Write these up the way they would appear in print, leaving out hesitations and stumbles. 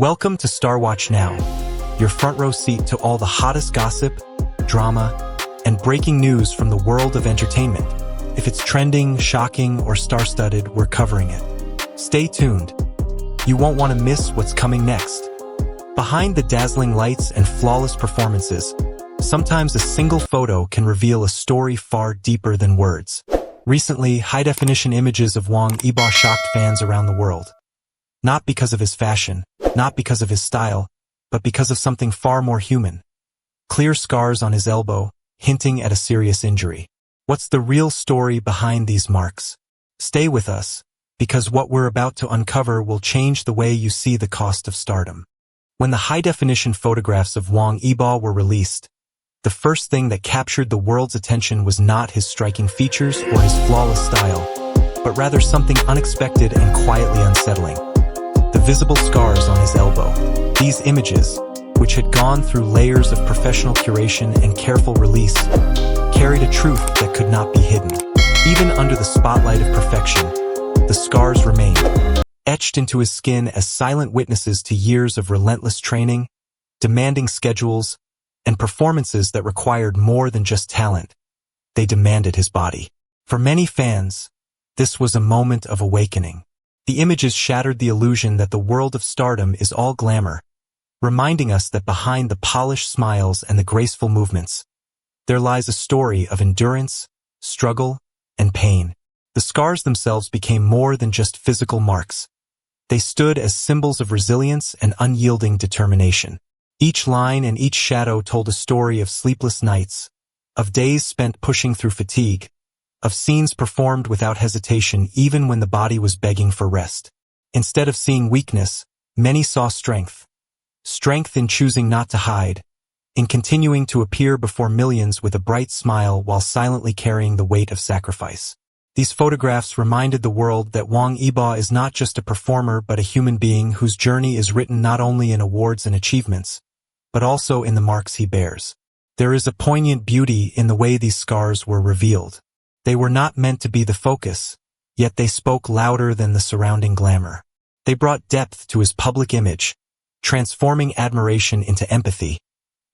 Welcome to StarWatch Now, your front row seat to all the hottest gossip, drama, and breaking news from the world of entertainment. If it's trending, shocking, or star-studded, we're covering it. Stay tuned. You won't want to miss what's coming next. Behind the dazzling lights and flawless performances, sometimes a single photo can reveal a story far deeper than words. Recently, high-definition images of Wang Yibo shocked fans around the world. Not because of his fashion, not because of his style, but because of something far more human. Clear scars on his elbow, hinting at a serious injury. What's the real story behind these marks? Stay with us, because what we're about to uncover will change the way you see the cost of stardom. When the high-definition photographs of Wang Yibo were released, the first thing that captured the world's attention was not his striking features or his flawless style, but rather something unexpected and quietly unsettling. The visible scars on his elbow. These images, which had gone through layers of professional curation and careful release, carried a truth that could not be hidden. Even under the spotlight of perfection, the scars remained, etched into his skin as silent witnesses to years of relentless training, demanding schedules, and performances that required more than just talent. They demanded his body. For many fans, this was a moment of awakening. The images shattered the illusion that the world of stardom is all glamour, reminding us that behind the polished smiles and the graceful movements, there lies a story of endurance, struggle, and pain. The scars themselves became more than just physical marks. They stood as symbols of resilience and unyielding determination. Each line and each shadow told a story of sleepless nights, of days spent pushing through fatigue, of scenes performed without hesitation even when the body was begging for rest. Instead of seeing weakness, many saw strength. Strength in choosing not to hide, in continuing to appear before millions with a bright smile while silently carrying the weight of sacrifice. These photographs reminded the world that Wang Yibo is not just a performer but a human being whose journey is written not only in awards and achievements, but also in the marks he bears. There is a poignant beauty in the way these scars were revealed. They were not meant to be the focus, yet they spoke louder than the surrounding glamour. They brought depth to his public image, transforming admiration into empathy,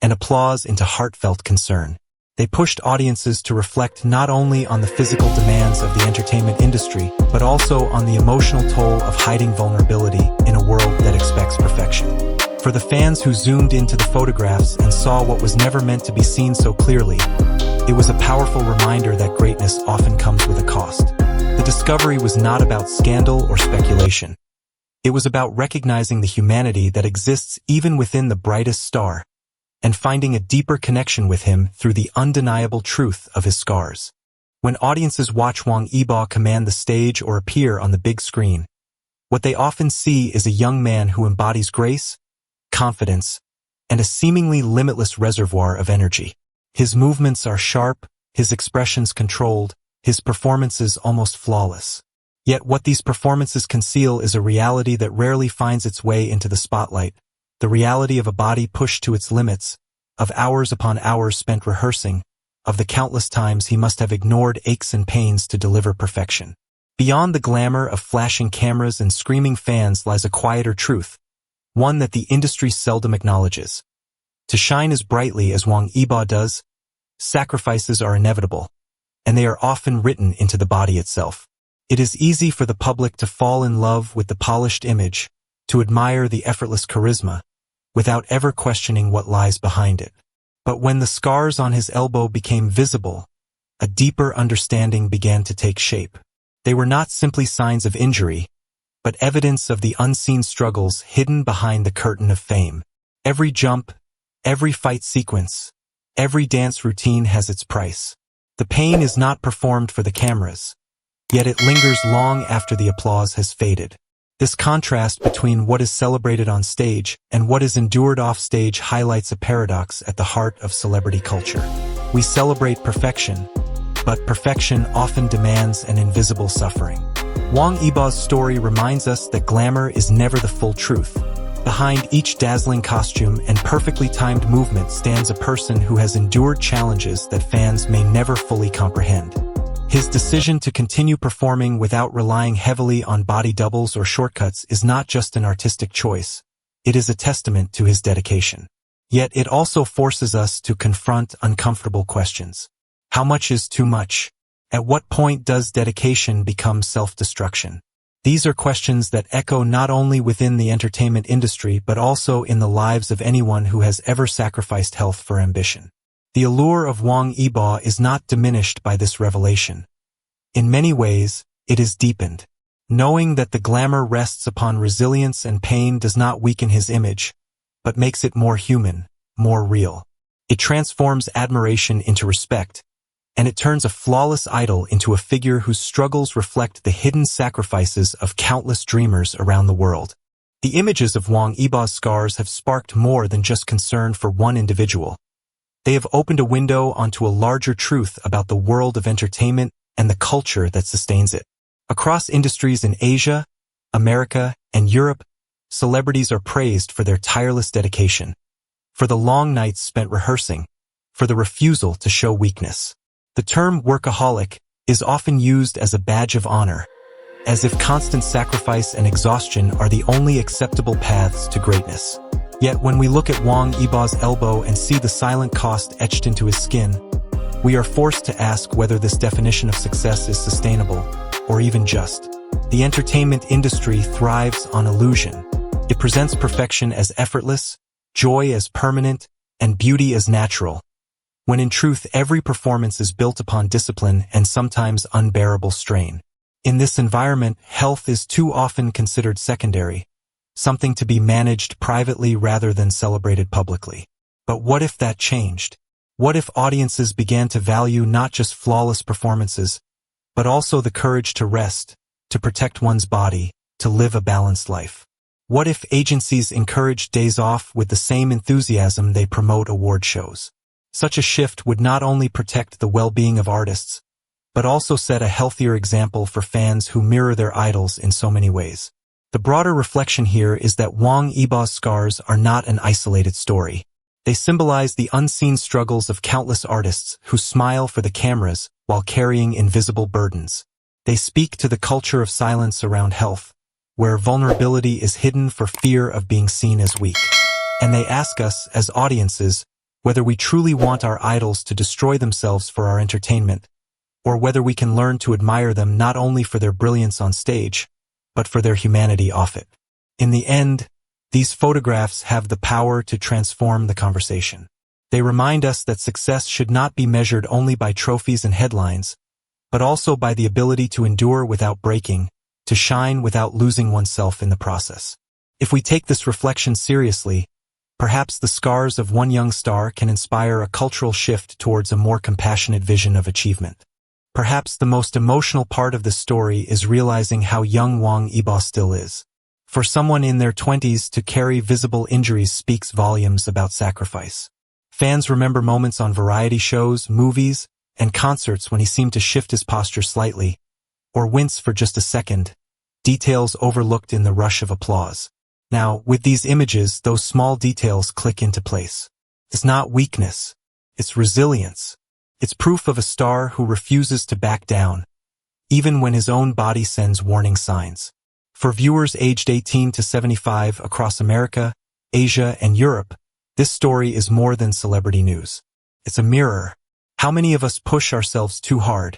and applause into heartfelt concern. They pushed audiences to reflect not only on the physical demands of the entertainment industry, but also on the emotional toll of hiding vulnerability in a world that expects perfection. For the fans who zoomed into the photographs and saw what was never meant to be seen so clearly, it was a powerful reminder that greatness often comes with a cost. The discovery was not about scandal or speculation. It was about recognizing the humanity that exists even within the brightest star, and finding a deeper connection with him through the undeniable truth of his scars. When audiences watch Wang Yibo command the stage or appear on the big screen, what they often see is a young man who embodies grace, confidence, and a seemingly limitless reservoir of energy. His movements are sharp, his expressions controlled, his performances almost flawless. Yet what these performances conceal is a reality that rarely finds its way into the spotlight, the reality of a body pushed to its limits, of hours upon hours spent rehearsing, of the countless times he must have ignored aches and pains to deliver perfection. Beyond the glamour of flashing cameras and screaming fans lies a quieter truth, one that the industry seldom acknowledges. To shine as brightly as Wang Yibo does, sacrifices are inevitable, and they are often written into the body itself. It is easy for the public to fall in love with the polished image, to admire the effortless charisma, without ever questioning what lies behind it. But when the scars on his elbow became visible, a deeper understanding began to take shape. They were not simply signs of injury, but evidence of the unseen struggles hidden behind the curtain of fame. Every jump, every fight sequence, every dance routine has its price. The pain is not performed for the cameras, yet it lingers long after the applause has faded. This contrast between what is celebrated on stage and what is endured off stage highlights a paradox at the heart of celebrity culture. We celebrate perfection, but perfection often demands an invisible suffering. Wang Yibo's story reminds us that glamour is never the full truth. Behind each dazzling costume and perfectly timed movement stands a person who has endured challenges that fans may never fully comprehend. His decision to continue performing without relying heavily on body doubles or shortcuts is not just an artistic choice. it is a testament to his dedication. Yet it also forces us to confront uncomfortable questions. How much is too much? At what point does dedication become self-destruction? These are questions that echo not only within the entertainment industry but also in the lives of anyone who has ever sacrificed health for ambition. The allure of Wang Yibo is not diminished by this revelation. In many ways, it is deepened. Knowing that the glamour rests upon resilience and pain does not weaken his image, but makes it more human, more real. It transforms admiration into respect, and it turns a flawless idol into a figure whose struggles reflect the hidden sacrifices of countless dreamers around the world. The images of Wang Yibo's scars have sparked more than just concern for one individual. They have opened a window onto a larger truth about the world of entertainment and the culture that sustains it. Across industries in Asia, America, and Europe, celebrities are praised for their tireless dedication, for the long nights spent rehearsing, for the refusal to show weakness. The term workaholic is often used as a badge of honor, as if constant sacrifice and exhaustion are the only acceptable paths to greatness. Yet when we look at Wang Yibo's elbow and see the silent cost etched into his skin, we are forced to ask whether this definition of success is sustainable or even just. The entertainment industry thrives on illusion. It presents perfection as effortless, joy as permanent, and beauty as natural, when in truth every performance is built upon discipline and sometimes unbearable strain. In this environment, health is too often considered secondary, something to be managed privately rather than celebrated publicly. But what if that changed? What if audiences began to value not just flawless performances, but also the courage to rest, to protect one's body, to live a balanced life? What if agencies encouraged days off with the same enthusiasm they promote award shows? Such a shift would not only protect the well-being of artists, but also set a healthier example for fans who mirror their idols in so many ways. The broader reflection here is that Wang Yibo's scars are not an isolated story. They symbolize the unseen struggles of countless artists who smile for the cameras while carrying invisible burdens. They speak to the culture of silence around health, where vulnerability is hidden for fear of being seen as weak. And they ask us, as audiences, whether we truly want our idols to destroy themselves for our entertainment, or whether we can learn to admire them not only for their brilliance on stage, but for their humanity off it. In the end, these photographs have the power to transform the conversation. They remind us that success should not be measured only by trophies and headlines, but also by the ability to endure without breaking, to shine without losing oneself in the process. If we take this reflection seriously, perhaps the scars of one young star can inspire a cultural shift towards a more compassionate vision of achievement. Perhaps the most emotional part of this story is realizing how young Wang Yibo still is. For someone in their 20s to carry visible injuries speaks volumes about sacrifice. Fans remember moments on variety shows, movies, and concerts when he seemed to shift his posture slightly, or wince for just a second, details overlooked in the rush of applause. Now, with these images, those small details click into place. It's not weakness, it's resilience. It's proof of a star who refuses to back down, even when his own body sends warning signs. For viewers aged 18 to 75 across America, Asia, and Europe, this story is more than celebrity news. It's a mirror. How many of us push ourselves too hard,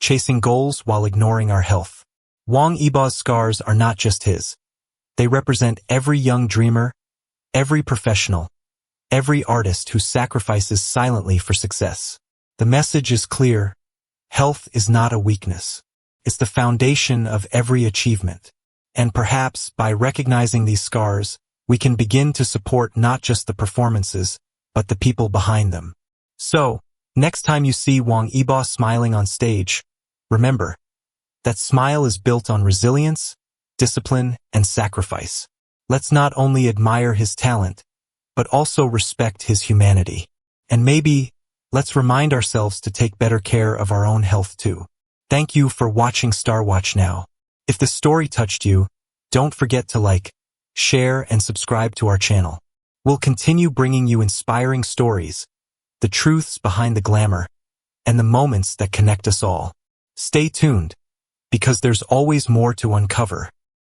chasing goals while ignoring our health? Wang Yibo's scars are not just his. They represent every young dreamer, every professional, every artist who sacrifices silently for success. The message is clear. Health is not a weakness. It's the foundation of every achievement. And perhaps by recognizing these scars, we can begin to support not just the performances, but the people behind them. So, next time you see Wang Yibo smiling on stage, remember, that smile is built on resilience, discipline, and sacrifice. Let's not only admire his talent, but also respect his humanity. And maybe, let's remind ourselves to take better care of our own health too. Thank you for watching StarWatch Now. If the story touched you, don't forget to like, share, and subscribe to our channel. We'll continue bringing you inspiring stories, the truths behind the glamour, and the moments that connect us all. Stay tuned, because there's always more to uncover.